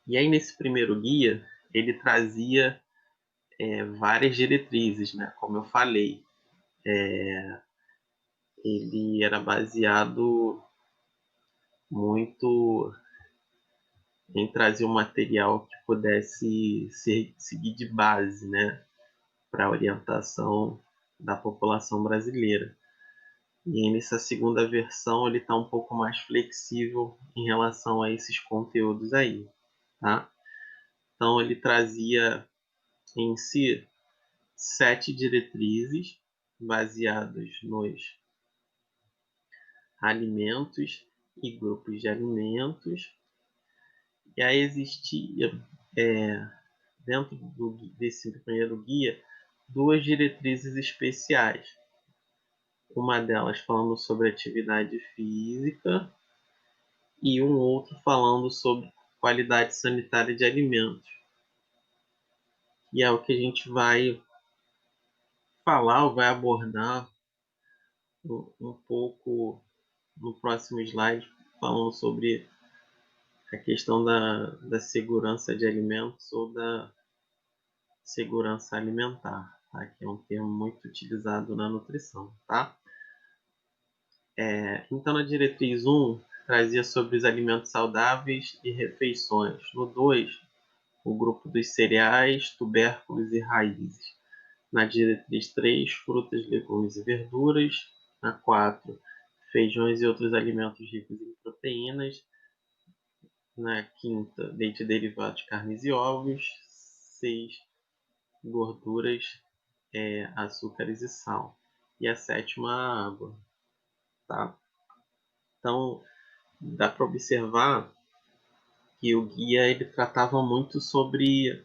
E aí, nesse primeiro guia, ele trazia várias diretrizes, né? Como eu falei, ele era baseado muito em trazer um material que pudesse seguir de base, né? Para a orientação da população brasileira. E aí, nessa segunda versão ele está um pouco mais flexível em relação a esses conteúdos aí, tá? Então ele trazia em si 7 diretrizes baseadas nos alimentos e grupos de alimentos. E aí existia, é, dentro desse primeiro guia, duas diretrizes especiais. Uma delas falando sobre atividade física e um outro falando sobre qualidade sanitária de alimentos. E é o que a gente vai falar ou vai abordar um pouco no próximo slide, falando sobre a questão da segurança de alimentos ou da segurança alimentar, tá? Que é um termo muito utilizado na nutrição. Tá? Então, na diretriz 1, trazia sobre os alimentos saudáveis e refeições. No 2, o grupo dos cereais, tubérculos e raízes. Na diretriz 3, frutas, legumes e verduras. Na 4, feijões e outros alimentos ricos em proteínas. Na quinta, leite derivado de carnes e ovos. 6, gorduras, açúcares e sal. E a sétima, a água. Tá? Então, dá para observar que o guia ele tratava muito sobre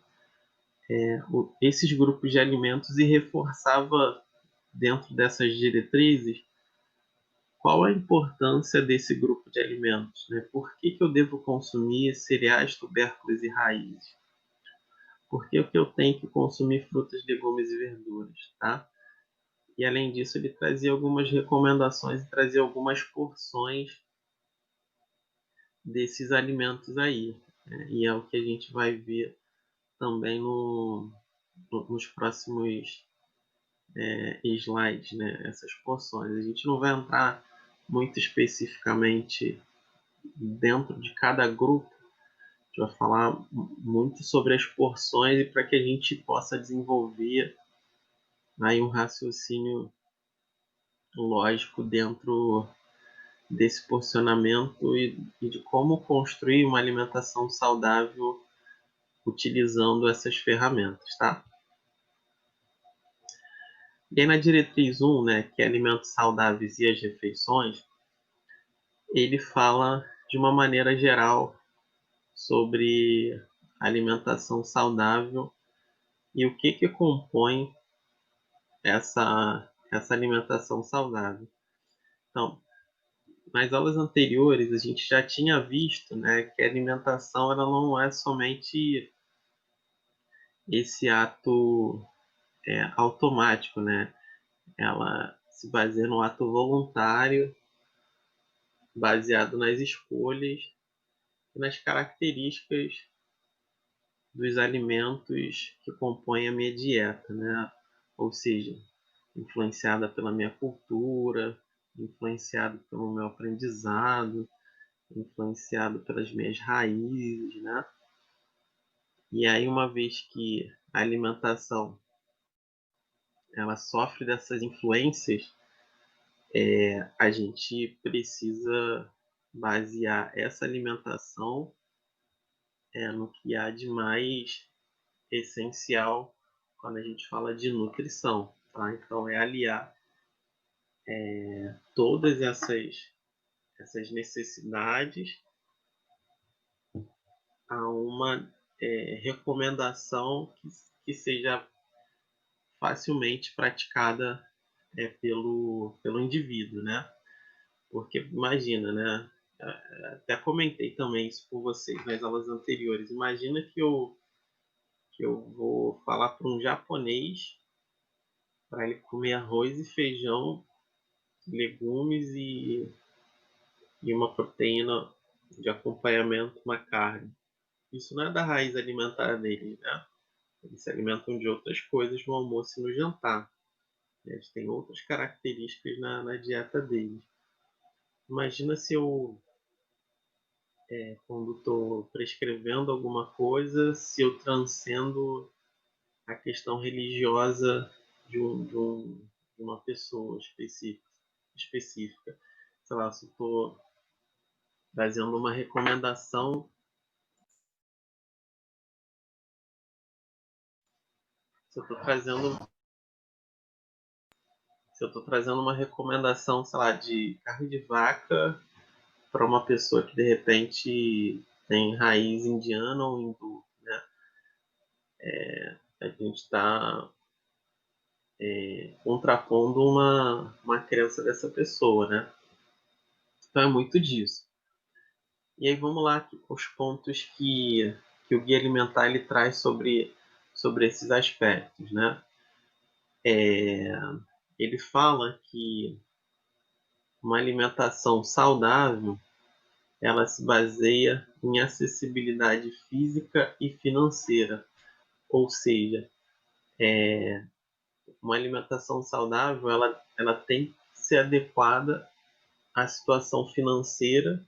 esses grupos de alimentos e reforçava dentro dessas diretrizes qual a importância desse grupo de alimentos, né? Por que eu devo consumir cereais, tubérculos e raízes? Por que eu tenho que consumir frutas, legumes e verduras, tá? E além disso, ele trazia algumas recomendações e trazia algumas porções desses alimentos aí, né? E é o que a gente vai ver também nos próximos slides, né? Essas porções. A gente não vai entrar muito especificamente dentro de cada grupo, a gente vai falar muito sobre as porções e para que a gente possa desenvolver aí um raciocínio lógico dentro desse porcionamento e de como construir uma alimentação saudável utilizando essas ferramentas, tá? E aí na diretriz 1, né, que é alimentos saudáveis e as refeições, ele fala de uma maneira geral sobre alimentação saudável e o que compõe essa alimentação saudável. Então, nas aulas anteriores, a gente já tinha visto, né, que a alimentação ela não é somente esse ato automático, né? Ela se baseia no ato voluntário, baseado nas escolhas e nas características dos alimentos que compõem a minha dieta, né? Ou seja, influenciada pela minha cultura, influenciado pelo meu aprendizado, influenciado pelas minhas raízes, né? E aí, uma vez que a alimentação ela sofre dessas influências, a gente precisa basear essa alimentação no que há de mais essencial quando a gente fala de nutrição, tá? Então, é aliar todas essas necessidades a uma recomendação que seja facilmente praticada pelo indivíduo, né? Porque imagina, né? Até comentei também isso com vocês nas aulas anteriores. Imagina que eu vou falar para um japonês para ele comer arroz e feijão, legumes e uma proteína de acompanhamento, uma carne. isso não é da raiz alimentar deles, né? Eles se alimentam de outras coisas no almoço e no jantar. Eles têm outras características na dieta deles. Imagina se eu, quando estou prescrevendo alguma coisa, se eu transcendo a questão religiosa de uma pessoa específica. Sei lá, se eu estou trazendo uma recomendação, se eu estou trazendo, se eu estou trazendo uma recomendação, sei lá, de carne de vaca para uma pessoa que de repente tem raiz indiana ou hindu, né? A gente está contrapondo uma crença dessa pessoa, né? Então é muito disso. E aí vamos lá os pontos que o guia alimentar ele traz sobre esses aspectos, né? Ele fala que uma alimentação saudável ela se baseia em acessibilidade física e financeira, ou seja, uma alimentação saudável ela tem que ser adequada à situação financeira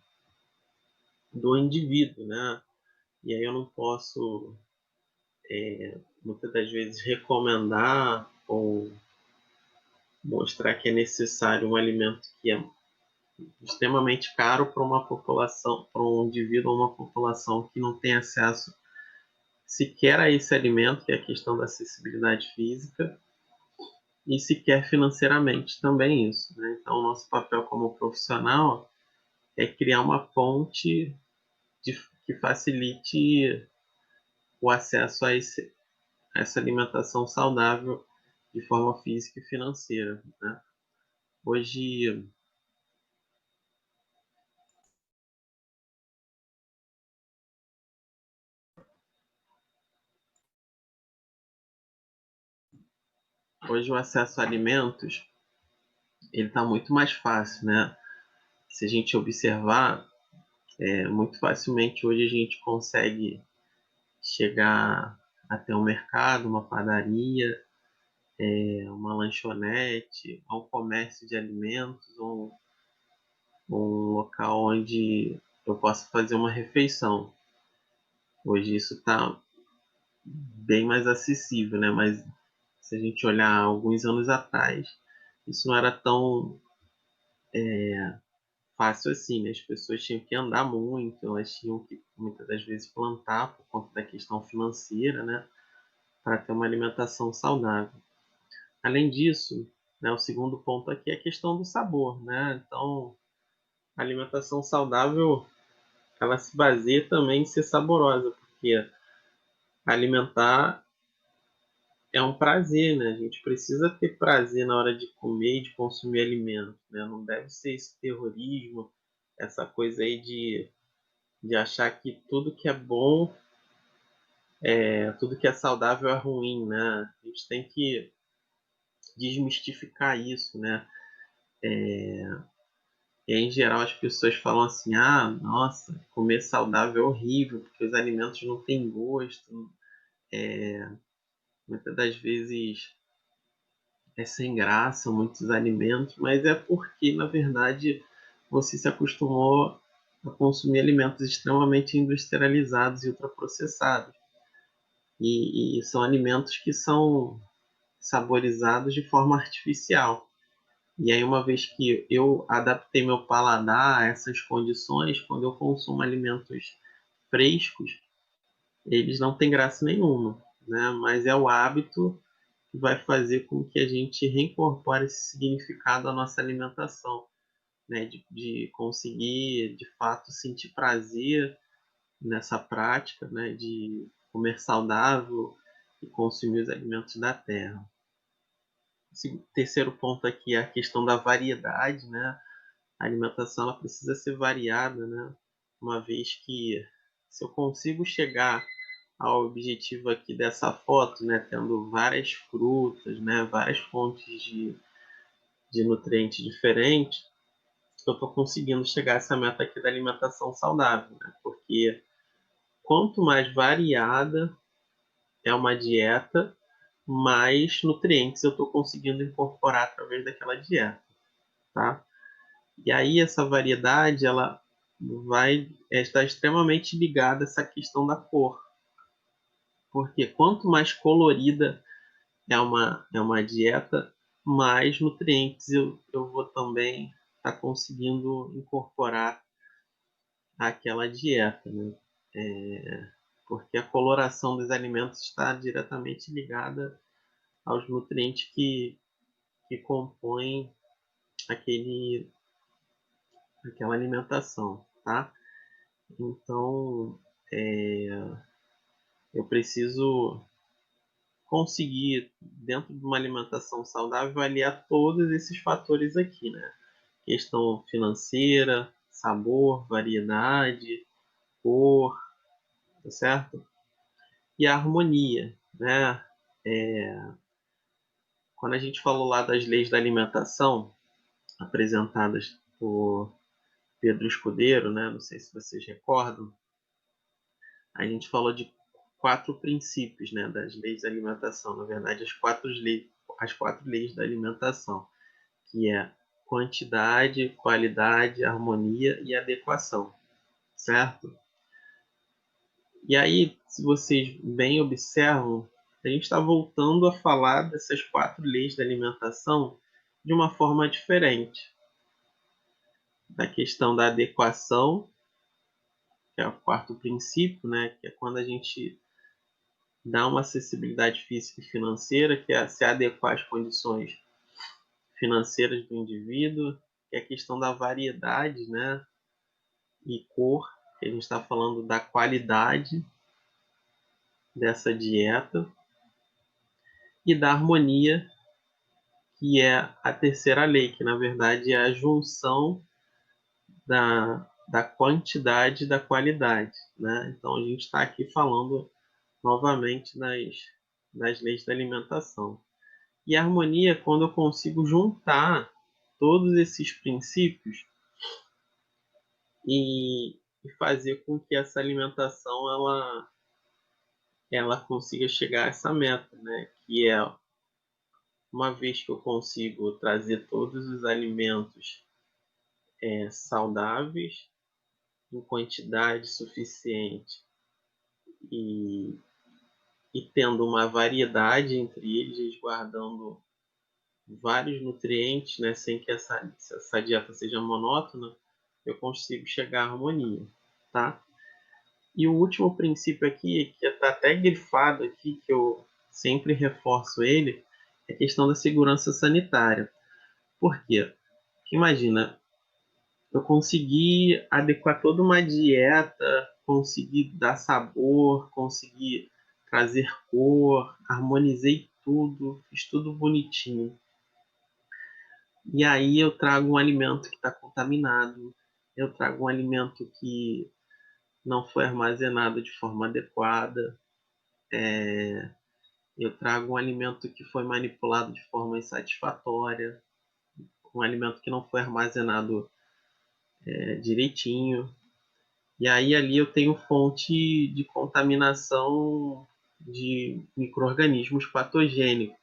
do indivíduo, né? E aí eu não posso muitas das vezes recomendar ou mostrar que é necessário um alimento que é extremamente caro para uma população, para um indivíduo ou uma população que não tem acesso sequer a esse alimento, que é a questão da acessibilidade física, e sequer financeiramente também isso, né? Então, o nosso papel como profissional é criar uma ponte que facilite o acesso a essa alimentação saudável de forma física e financeira, né? Hoje, hoje o acesso a alimentos ele está muito mais fácil, né? Se a gente observar, muito facilmente hoje a gente consegue chegar até um mercado, uma padaria, uma lanchonete, um comércio de alimentos, um local onde eu possa fazer uma refeição. Hoje isso está bem mais acessível, né? Mas se a gente olhar alguns anos atrás, isso não era tão fácil assim, né? As pessoas tinham que andar muito, elas tinham que muitas das vezes plantar por conta da questão financeira, né? Para ter uma alimentação saudável. Além disso, né, o segundo ponto aqui é a questão do sabor, né? Então, a alimentação saudável, ela se baseia também em ser saborosa, porque alimentar é um prazer, né? A gente precisa ter prazer na hora de comer e de consumir alimentos, né? Não deve ser esse terrorismo, essa coisa aí de achar que tudo que é bom, tudo que é saudável é ruim, né? A gente tem que desmistificar isso, né? E aí, em geral, as pessoas falam assim: ah, nossa, comer saudável é horrível, porque os alimentos não têm gosto. Muitas das vezes é sem graça muitos alimentos, mas é porque, na verdade, você se acostumou a consumir alimentos extremamente industrializados e ultraprocessados. E são alimentos que são saborizados de forma artificial. E aí, uma vez que eu adaptei meu paladar a essas condições, quando eu consumo alimentos frescos, eles não têm graça nenhuma, né? Mas é o hábito que vai fazer com que a gente reincorpore esse significado à nossa alimentação, né? De conseguir, de fato, sentir prazer nessa prática, né? De comer saudável e consumir os alimentos da terra. O terceiro ponto aqui é a questão da variedade, né? A alimentação ela precisa ser variada, né? Uma vez que se eu consigo chegar ao objetivo aqui dessa foto, né, tendo várias frutas, né, várias fontes de nutrientes diferentes, eu estou conseguindo chegar a essa meta aqui da alimentação saudável, né? Porque quanto mais variada é uma dieta, mais nutrientes eu estou conseguindo incorporar através daquela dieta, tá? E aí essa variedade, ela vai estar extremamente ligada a essa questão da cor, porque quanto mais colorida é uma dieta, mais nutrientes eu vou também estar conseguindo incorporar àquela dieta, né? Porque a coloração dos alimentos está diretamente ligada aos nutrientes que compõem aquela alimentação, tá? Então, eu preciso conseguir, dentro de uma alimentação saudável, aliar todos esses fatores aqui, né? Questão financeira, sabor, variedade, cor, tá certo? E a harmonia, né? Quando a gente falou lá das leis da alimentação, apresentadas por Pedro Escudeiro, né? Não sei se vocês recordam, a gente falou de 4 princípios, né, das leis da alimentação. Na verdade, as quatro leis da alimentação, que é quantidade, qualidade, harmonia e adequação, certo? E aí, se vocês bem observam, a gente está voltando a falar dessas 4 leis da alimentação de uma forma diferente. Da questão da adequação, que é o quarto princípio, né, que é quando a gente dá uma acessibilidade física e financeira, que é se adequar às condições financeiras do indivíduo, que é a questão da variedade, né, e cor, que a gente está falando da qualidade dessa dieta, e da harmonia, que é a terceira lei, que na verdade é a junção da quantidade e da qualidade, né? Então a gente está aqui falando novamente das leis da alimentação. E a harmonia é quando eu consigo juntar todos esses princípios e fazer com que essa alimentação ela consiga chegar a essa meta, né? Que é, uma vez que eu consigo trazer todos os alimentos saudáveis em quantidade suficiente e, e tendo uma variedade entre eles, guardando vários nutrientes, né, sem que essa dieta seja monótona, eu consigo chegar à harmonia, tá? E o último princípio aqui, que está até grifado aqui, que eu sempre reforço ele, é a questão da segurança sanitária. Por quê? Imagina, eu consegui adequar toda uma dieta, consegui dar sabor, consegui trazer cor, harmonizei tudo, fiz tudo bonitinho. E aí eu trago um alimento que está contaminado, eu trago um alimento que não foi armazenado de forma adequada, eu trago um alimento que foi manipulado de forma insatisfatória, um alimento que não foi armazenado direitinho. E aí ali eu tenho fonte de contaminação de micro-organismos patogênicos.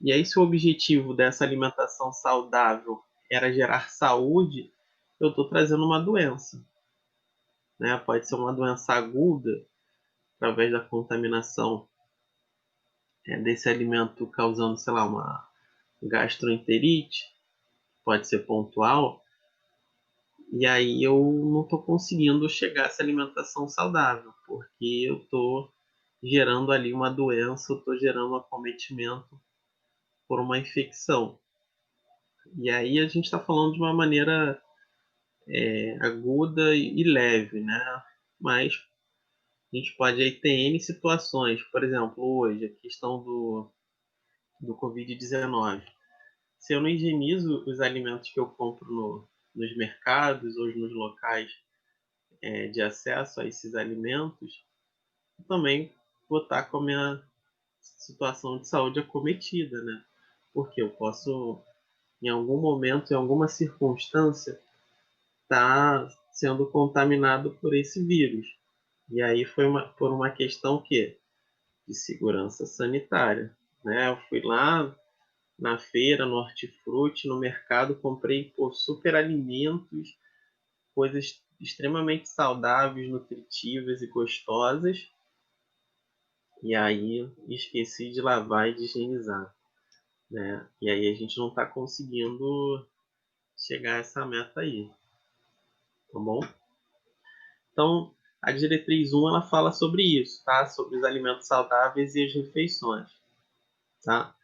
E aí, se o objetivo dessa alimentação saudável era gerar saúde, eu estou trazendo uma doença, né? Pode ser uma doença aguda, através da contaminação desse alimento, causando, sei lá, uma gastroenterite, pode ser pontual, e aí eu não estou conseguindo chegar a essa alimentação saudável, porque eu estou gerando ali uma doença, eu estou gerando um acometimento por uma infecção. E aí a gente está falando de uma maneira aguda e leve, né? Mas a gente pode aí ter N situações. Por exemplo, hoje, a questão do Covid-19. Se eu não higienizo os alimentos que eu compro nos mercados ou nos locais de acesso a esses alimentos, eu também vou estar com a minha situação de saúde acometida, né? Porque eu posso, em algum momento, em alguma circunstância, estar sendo contaminado por esse vírus, E aí foi por uma questão de segurança sanitária, né? Eu fui lá na feira, no hortifruti, no mercado, comprei super alimentos, coisas extremamente saudáveis, nutritivas e gostosas. E aí esqueci de lavar e de higienizar, né? E aí a gente não está conseguindo chegar a essa meta aí, tá bom? Então, a diretriz 1 ela fala sobre isso, tá? Sobre os alimentos saudáveis e as refeições, tá?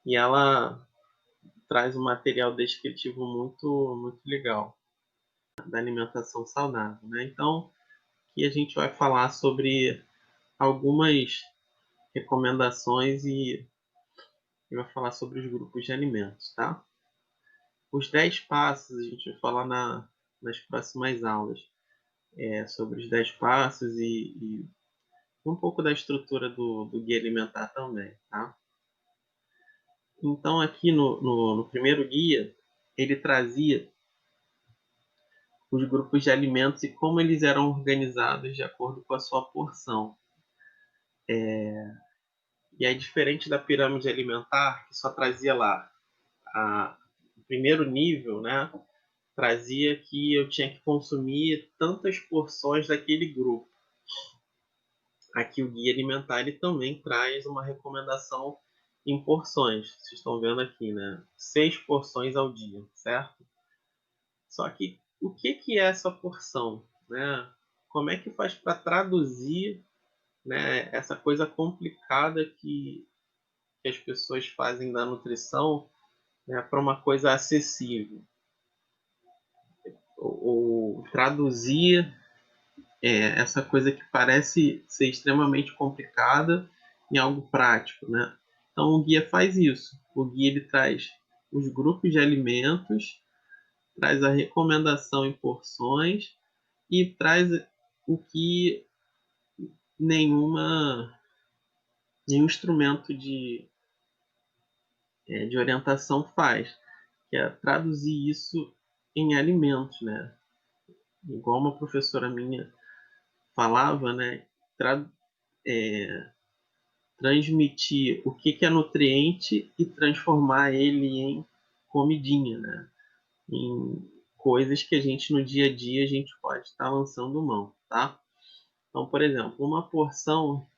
E ela traz um material descritivo muito legal da alimentação saudável, né? Então, aqui a gente vai falar sobre algumas recomendações e vai falar sobre os grupos de alimentos, tá? Os 10 passos a gente vai falar nas próximas aulas, sobre os 10 passos e um pouco da estrutura do guia alimentar também, tá? Então, aqui no primeiro guia, ele trazia os grupos de alimentos e como eles eram organizados de acordo com a sua porção. E aí, diferente da pirâmide alimentar, que só trazia lá o primeiro nível, né? Trazia que eu tinha que consumir tantas porções daquele grupo. Aqui o guia alimentar ele também traz uma recomendação em porções. Vocês estão vendo aqui, né? 6 porções ao dia, certo? Só que o que é essa porção, né? Como é que faz para traduzir, né, essa coisa complicada que as pessoas fazem da nutrição, né, para uma coisa acessível? Ou traduzir essa coisa que parece ser extremamente complicada em algo prático, né? Então o guia faz isso. O guia ele traz os grupos de alimentos, traz a recomendação em porções e traz o que nenhuma nenhum instrumento de orientação faz, que é traduzir isso em alimentos, né? Igual uma professora minha falava, né? Tra é, transmitir o que é nutriente e transformar ele em comidinha, né? Em coisas que a gente no dia a dia a gente pode estar lançando mão, tá? Então, por exemplo, uma porção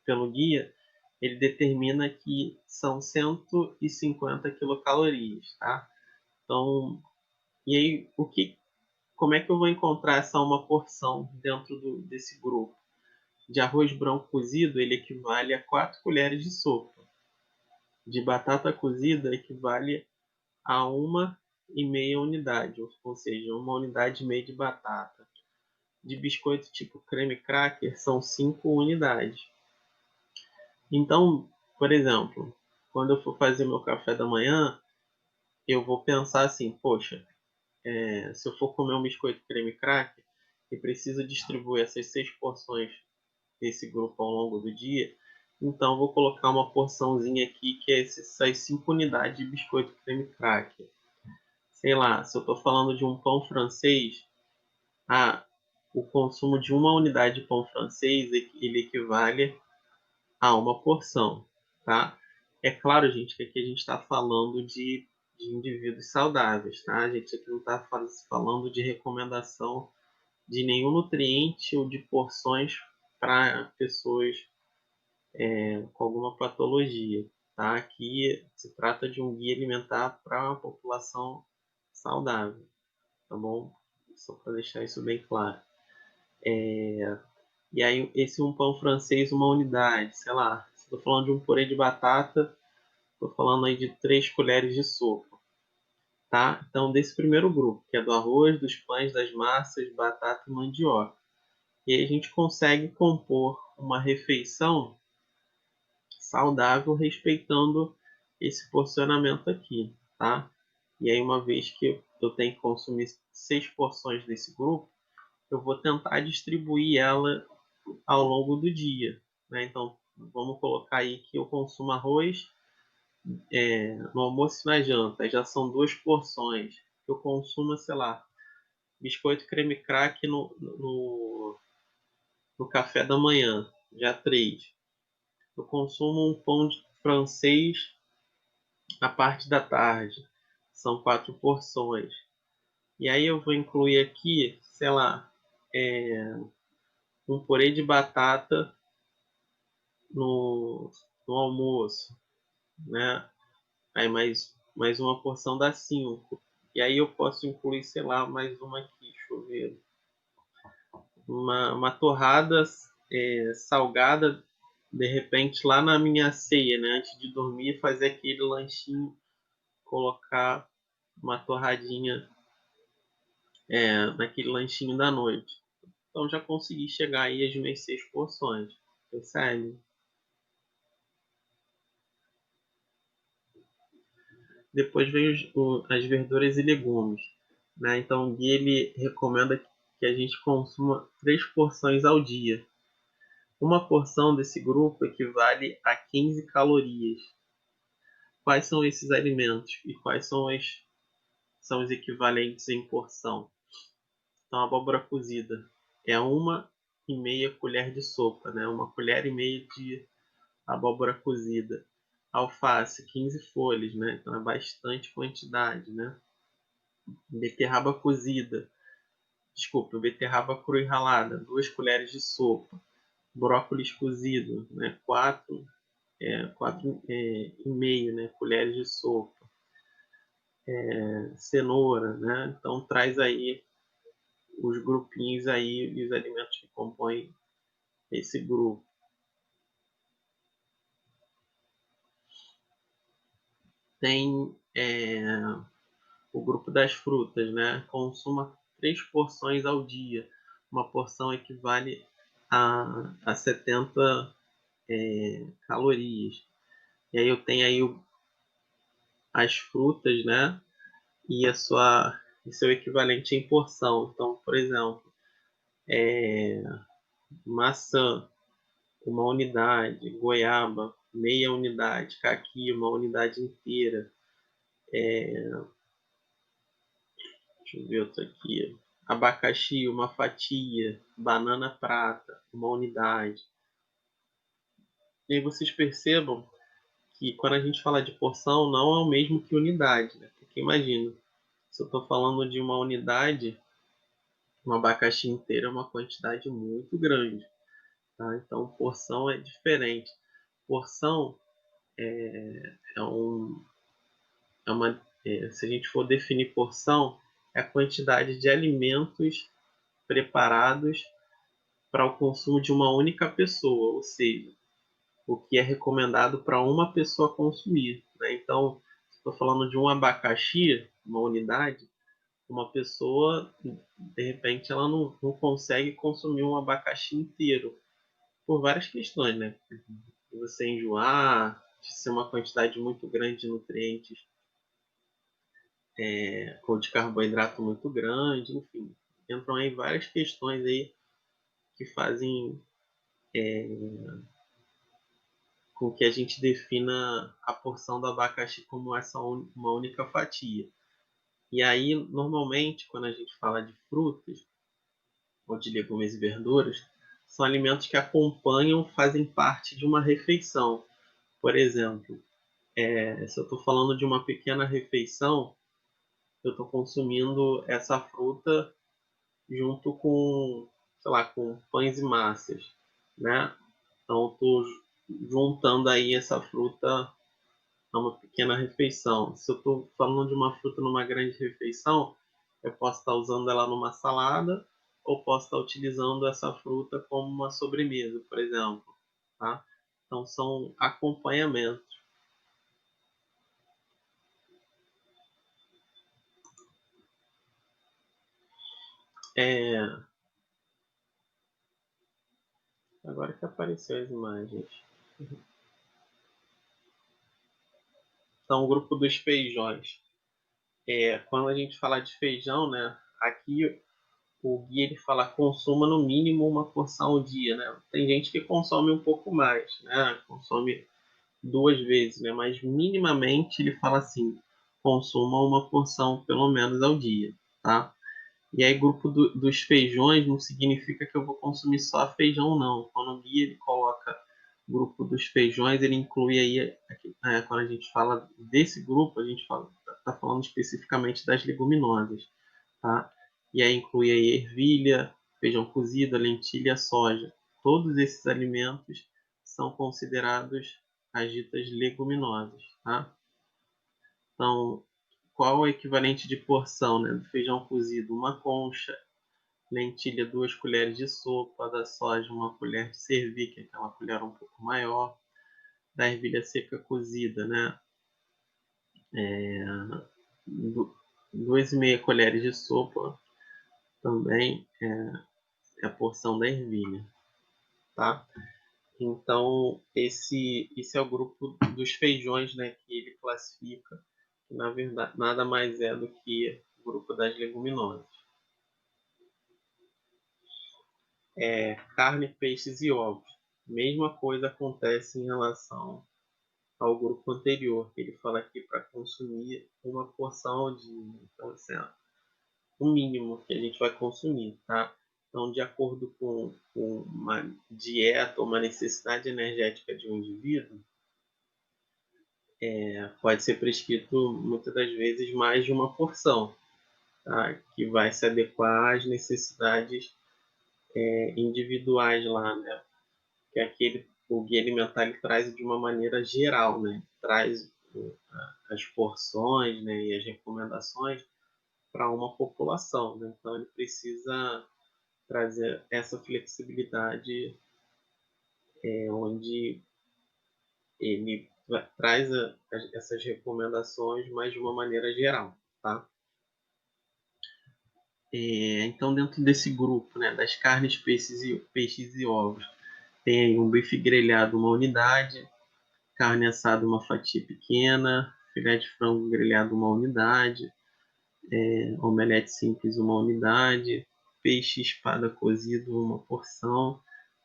pelo guia ele determina que são 150 quilocalorias, tá? Então, e aí como é que eu vou encontrar essa uma porção dentro desse grupo? De arroz branco cozido, ele equivale a 4 colheres de sopa. De batata cozida equivale a 1,5 unidade, ou seja, 1,5 unidade de batata. De biscoito tipo creme cracker são 5 unidades. Então, por exemplo, quando eu for fazer meu café da manhã, eu vou pensar assim, poxa, se eu for comer um biscoito creme cracker e preciso distribuir essas 6 porções desse grupo ao longo do dia, então vou colocar uma porçãozinha aqui que é essas 5 unidades de biscoito creme cracker. Sei lá, se eu estou falando de um pão francês, o consumo de 1 unidade de pão francês ele equivale a uma porção, tá? É claro, gente, que aqui a gente está falando de indivíduos saudáveis, tá? A gente aqui não está falando de recomendação de nenhum nutriente ou de porções para pessoas com alguma patologia, tá? Aqui se trata de um guia alimentar para uma população saudável, tá bom? Só para deixar isso bem claro. E aí, esse um pão francês, 1 unidade, sei lá. Se estou falando de um purê de batata, estou falando aí de 3 colheres de sopa, tá? Então, desse primeiro grupo, que é do arroz, dos pães, das massas, batata e mandioca. E aí a gente consegue compor uma refeição saudável respeitando esse porcionamento aqui, tá? E aí, uma vez que eu tenho que consumir 6 porções desse grupo, eu vou tentar distribuir ela ao longo do dia, né? Então, vamos colocar aí que eu consumo arroz no almoço e na janta, já são 2 porções. Eu consumo, sei lá, biscoito creme crack no café da manhã, já 3. Eu consumo um pão francês a parte da tarde, são 4 porções. E aí eu vou incluir aqui, sei lá, um purê de batata no, no almoço, né? Aí mais uma porção dá 5. E aí eu posso incluir, sei lá, mais uma aqui, deixa eu ver. Uma torrada salgada, de repente, lá na minha ceia, né? Antes de dormir, fazer aquele lanchinho, colocar uma torradinha naquele lanchinho da noite. Então já consegui chegar aí às minhas 6 porções. Percebe? Depois vem as verduras e legumes, né? Então o Gui ele recomenda que a gente consuma 3 porções ao dia. Uma porção desse grupo equivale a 15 calorias. Quais são esses alimentos e quais são os equivalentes em porção? Então, a abóbora cozida é 1,5 colher de sopa, né? 1,5 colher de abóbora cozida. Alface, 15 folhas, né? Então é bastante quantidade, né? Beterraba cozida, desculpa, beterraba crua e ralada, 2 colheres de sopa. Brócolis cozido, né? 4,5, né? Colheres de sopa. Cenoura, né? Então traz aí os grupinhos aí e os alimentos que compõem esse grupo. Tem o grupo das frutas, né? Consuma 3 porções ao dia. Uma porção equivale a 70 calorias. E aí eu tenho aí as frutas, né? E e seu equivalente em porção. Então, por exemplo, maçã, 1 unidade, goiaba, meia unidade, caqui, 1 unidade inteira. Deixa eu ver outro aqui. Abacaxi, uma fatia. Banana prata, 1 unidade. E aí vocês percebam que quando a gente fala de porção, não é o mesmo que unidade, né? Porque imagina, se eu estou falando de 1 unidade, um abacaxi inteiro é uma quantidade muito grande, tá? Então, porção é diferente. Porção é um, se a gente for definir porção, é a quantidade de alimentos preparados para o consumo de uma única pessoa, ou seja, o que é recomendado para uma pessoa consumir, né? Então, se estou falando de um abacaxi, 1 unidade, uma pessoa, de repente, ela não consegue consumir um abacaxi inteiro, por várias questões, né? De você enjoar, de ser uma quantidade muito grande de nutrientes ou de carboidrato muito grande, enfim. Entram aí várias questões aí que fazem com que a gente defina a porção do abacaxi como uma única fatia. E aí, normalmente, quando a gente fala de frutas, ou de legumes e verduras, são alimentos que acompanham, fazem parte de uma refeição. Por exemplo, se eu estou falando de uma pequena refeição, eu estou consumindo essa fruta junto com, sei lá, com pães e massas, né? Então, estou juntando aí essa fruta a uma pequena refeição. Se eu estou falando de uma fruta numa grande refeição, eu posso estar usando ela numa salada ou posso estar utilizando essa fruta como uma sobremesa, por exemplo. Tá? Então são acompanhamentos. É, agora que apareceu as imagens. Então o grupo dos feijões. Quando a gente fala de feijão, né? Aqui o guia ele fala consuma no mínimo uma porção ao dia, né? Tem gente que consome um pouco mais, né? Consome 2 vezes, né? Mas minimamente ele fala assim, consuma uma porção pelo menos ao dia, tá? E aí, grupo dos feijões não significa que eu vou consumir só feijão, não. Quando o guia ele coloca grupo dos feijões, ele inclui aí, quando a gente fala desse grupo, a gente está falando especificamente das leguminosas, tá? E aí inclui aí ervilha, feijão cozido, lentilha, soja. Todos esses alimentos são considerados as ditas leguminosas, tá? Então, qual o equivalente de porção, né? Do feijão cozido, uma concha, lentilha, 2 colheres de sopa, da soja, uma colher de servir, que é aquela colher um pouco maior, da ervilha seca cozida, né? 2,5 colheres de sopa também é a porção da ervilha, tá? Então, esse é o grupo dos feijões, né, que ele classifica, que na verdade nada mais é do que o grupo das leguminosas. Carne, peixes e ovos. Mesma coisa acontece em relação ao grupo anterior, que ele fala aqui para consumir uma porção de, então, assim, o mínimo que a gente vai consumir, tá? Então, de acordo com uma dieta ou uma necessidade energética de um indivíduo, pode ser prescrito muitas das vezes mais de uma porção, tá? Que vai se adequar às necessidades individuais lá, né? Que o guia alimentar ele traz de uma maneira geral, né? Traz as porções, né, e as recomendações para uma população, né? Então ele precisa trazer essa flexibilidade onde ele traz essas recomendações, mas de uma maneira geral, tá? Então dentro desse grupo, né, das carnes, peixes e ovos, tem um bife grelhado, uma unidade, carne assada, uma fatia pequena, filé de frango grelhado, uma unidade, omelete simples, uma unidade, peixe espada cozido, uma porção,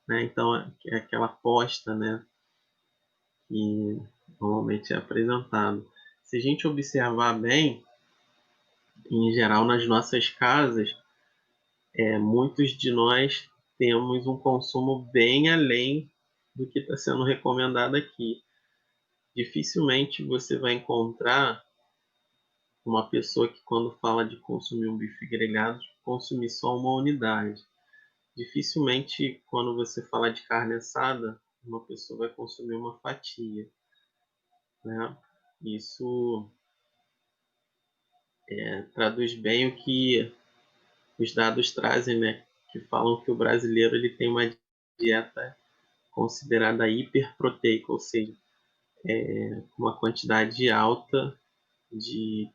né? Então é aquela posta, né, que normalmente é apresentado. Se a gente observar bem, em geral nas nossas casas, muitos de nós temos um consumo bem além do que está sendo recomendado aqui. Dificilmente você vai encontrar uma pessoa que, quando fala de consumir um bife grelhado, consumir só uma unidade. Dificilmente, quando você fala de carne assada, uma pessoa vai consumir uma fatia, né? Isso traduz bem o que os dados trazem, né? Que falam que o brasileiro ele tem uma dieta considerada hiperproteica, ou seja, uma quantidade alta de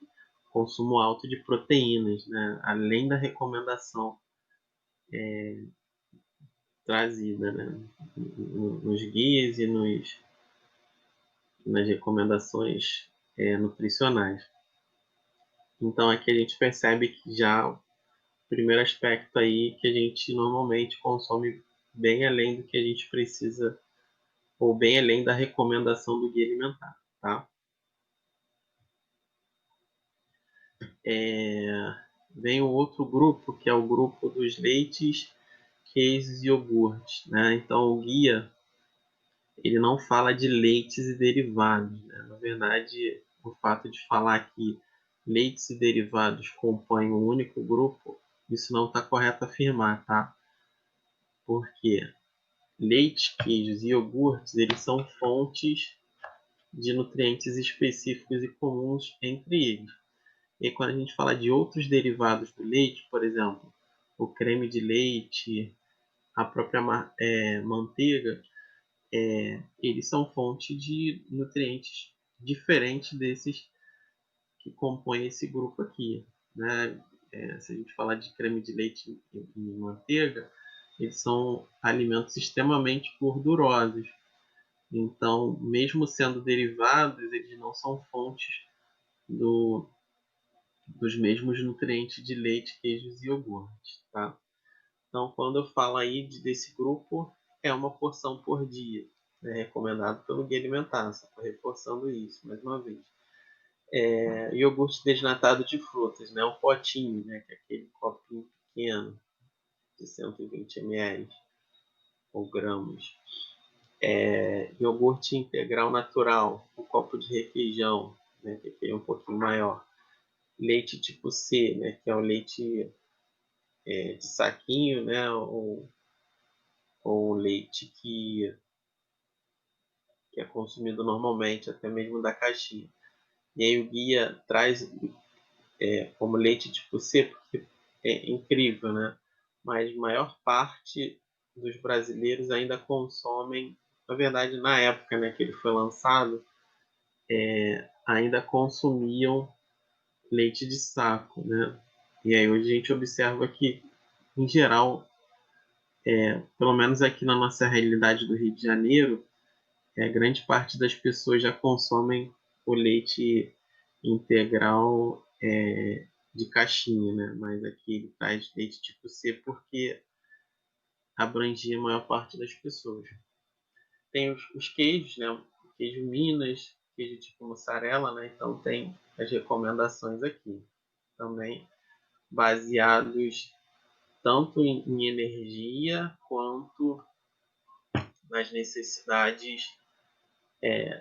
consumo alto de proteínas, né? Além da recomendação trazida, né? Nos guias e nas recomendações nutricionais. Então aqui a gente percebe que já o primeiro aspecto aí que a gente normalmente consome bem além do que a gente precisa ou bem além da recomendação do guia alimentar, tá? Vem o outro grupo, que é o grupo dos leites, queijos e iogurtes, né? Então o guia ele não fala de leites e derivados, né? Na verdade, o fato de falar que leites e derivados compõem um único grupo, isso não está correto afirmar, tá? Porque leite, queijos e iogurtes, eles são fontes de nutrientes específicos e comuns entre eles. E quando a gente fala de outros derivados do leite, por exemplo, o creme de leite, a própria manteiga, eles são fonte de nutrientes diferentes desses que compõem esse grupo aqui, né? Se a gente falar de creme de leite e manteiga, eles são alimentos extremamente gordurosos. Então, mesmo sendo derivados, eles não são fontes do, dos mesmos nutrientes de leite, queijos e iogurtes, tá? Então, quando eu falo aí desse grupo, é uma porção por dia, né, recomendado pelo Guia Alimentar, só estou reforçando isso mais uma vez. Iogurte desnatado de frutas, né? Um potinho, né? Que é aquele copinho pequeno de 120 ml ou gramas. Iogurte integral natural, um copo de requeijão, né? Que é um pouquinho maior. Leite tipo C, né? Que é o leite de saquinho, né? Ou leite que é consumido normalmente, até mesmo da caixinha. E aí o guia traz como leite tipo C, porque é incrível, né? Mas a maior parte dos brasileiros ainda consomem, na verdade, na época, né, que ele foi lançado, ainda consumiam leite de saco, né? E aí hoje a gente observa que, em geral, pelo menos aqui na nossa realidade do Rio de Janeiro, grande parte das pessoas já consomem o leite integral de caixinha, né? Mas aqui ele traz leite tipo C porque abrangia a maior parte das pessoas. Tem os queijos, né? O queijo Minas, queijo tipo mussarela, né? Então tem as recomendações aqui. Também baseados tanto em energia quanto nas necessidades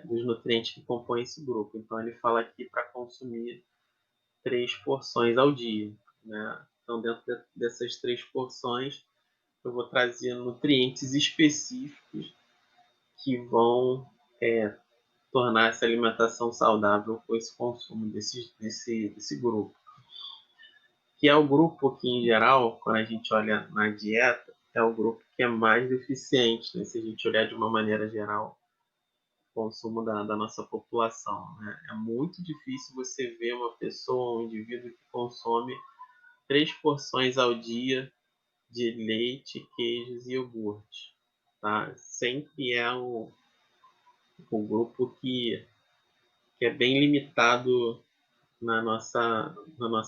dos nutrientes que compõem esse grupo. Então ele fala aqui para consumir 3 porções ao dia, né? Então dentro dessas 3 porções eu vou trazer nutrientes específicos que vão tornar essa alimentação saudável com esse consumo desse grupo. Que é o grupo que, em geral, quando a gente olha na dieta, é o grupo que é mais deficiente, né? Se a gente olhar de uma maneira geral o consumo da nossa população, né? É muito difícil você ver uma pessoa, um indivíduo que consome 3 porções ao dia de leite, queijos e iogurte. Tá? Sempre é o grupo que é bem limitado na nossa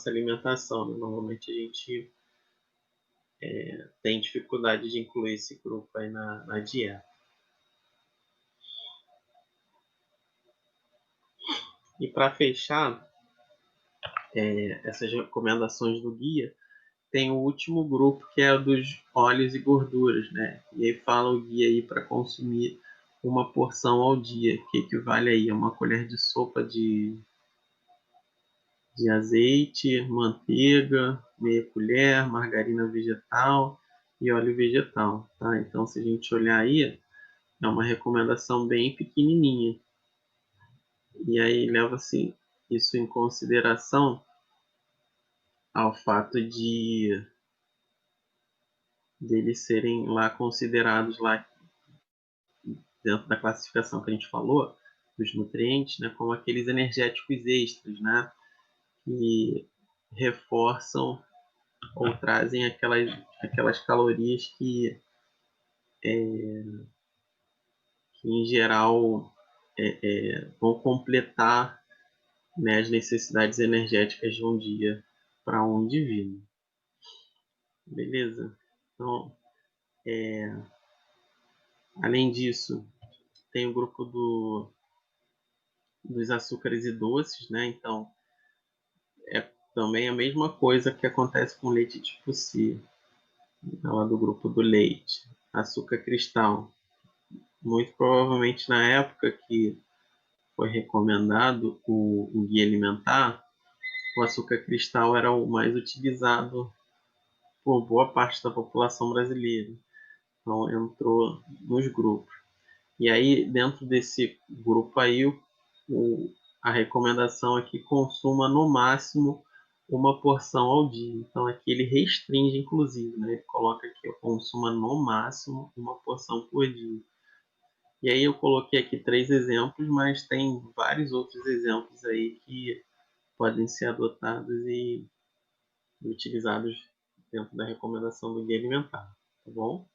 alimentação. Né? Normalmente a gente tem dificuldade de incluir esse grupo aí na dieta. E para fechar essas recomendações do guia, tem o último grupo que é o dos óleos e gorduras, né? E aí fala o guia aí para consumir uma porção ao dia, que equivale aí a uma colher de sopa de azeite, manteiga, meia colher, margarina vegetal e óleo vegetal, tá? Então, se a gente olhar aí, é uma recomendação bem pequenininha. E aí leva-se isso em consideração ao fato de deles serem lá considerados lá dentro da classificação que a gente falou dos nutrientes, né, como aqueles energéticos extras, né, que reforçam ou trazem aquelas calorias que em geral vão completar, né, as necessidades energéticas de um dia para um indivíduo. Beleza? Então, além disso, tem o grupo dos açúcares e doces, né? Então, é também a mesma coisa que acontece com leite tipo C, lá do grupo do leite. Açúcar cristal. Muito provavelmente na época que foi recomendado o guia alimentar, o açúcar cristal era o mais utilizado por boa parte da população brasileira. Então entrou nos grupos. E aí, dentro desse grupo aí, a recomendação é que consuma no máximo uma porção ao dia. Então aqui ele restringe, inclusive, né? Ele coloca aqui, consuma no máximo uma porção por dia. E aí eu coloquei aqui 3 exemplos, mas tem vários outros exemplos aí que podem ser adotados e utilizados dentro da recomendação do guia alimentar, tá bom?